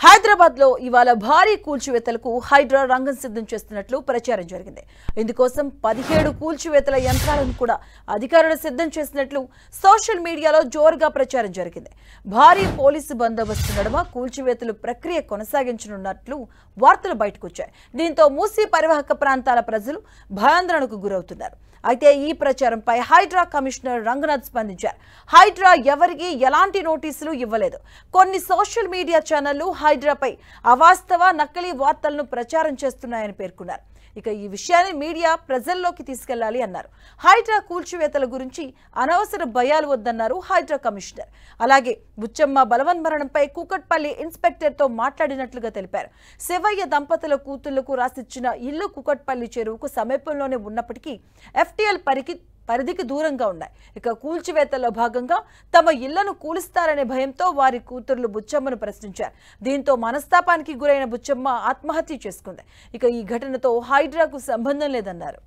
హైదరాబాద్ లో ఇవాళ భారీ కూల్చివేతలకు హైడ్రా రంగం సిద్ధం చేస్తున్నట్లు ప్రచారం జరిగింది. ఇందుకోసం 17 కూల్చివేతల యంత్రాలను కూడా అధికారులు సిద్ధం చేసినట్లు సోషల్ మీడియాలో జోరుగా ప్రచారం జరిగింది. భారీ పోలీసు బందోబస్తు నడుమ కూల్చివేతలు ప్రక్రియ కొనసాగించనున్నట్లు వార్తలు బయటకొచ్చాయి. దీంతో మూసీ పరివాహక ప్రాంతాల ప్రజలు భయాందోళనకు గురవుతున్నారు. అయితే ఈ ప్రచారంపై హైడ్రా కమిషనర్ రంగనాథ్ స్పందించారు. హైడ్రా ఎవరికి ఎలాంటి నోటీసులు ఇవ్వలేదు. కొన్ని సోషల్ మీడియా ఛానళ్లు హైడ్రాపై అవాస్తవ నకిలీ వార్తలను ప్రచారం చేస్తున్నాయని పేర్కొన్నారు. ఇక ఈ విషయాన్ని మీడియా ప్రజల్లోకి తీసుకెళ్లాలి అన్నారు. హైడ్రా కూల్చివేతల గురించి అనవసర భయాలు వద్దన్నారు హైడ్రా కమిషనర్. అలాగే బుచ్చమ్మ బలవన్మరణంపై కూకట్పల్లి ఇన్స్పెక్టర్తో మాట్లాడినట్లుగా తెలిపారు. శివయ్య దంపతుల కూతుళ్లకు రాసిచ్చిన ఇల్లు కూకట్పల్లి చెరువుకు సమీపంలోనే ఉన్నప్పటికీ ఎఫ్టీఎల్ పరిధికి దూరంగా ఉన్నాయి. ఇక కూల్చివేతల్లో భాగంగా తమ ఇళ్లను కూలుస్తారనే భయంతో వారి కూతుర్లు బుచ్చమ్మను ప్రశ్నించారు. దీంతో మనస్తాపానికి గురైన బుచ్చమ్మ ఆత్మహత్య చేసుకుంది. ఇక ఈ ఘటనతో హైడ్రాకు సంబంధం లేదన్నారు.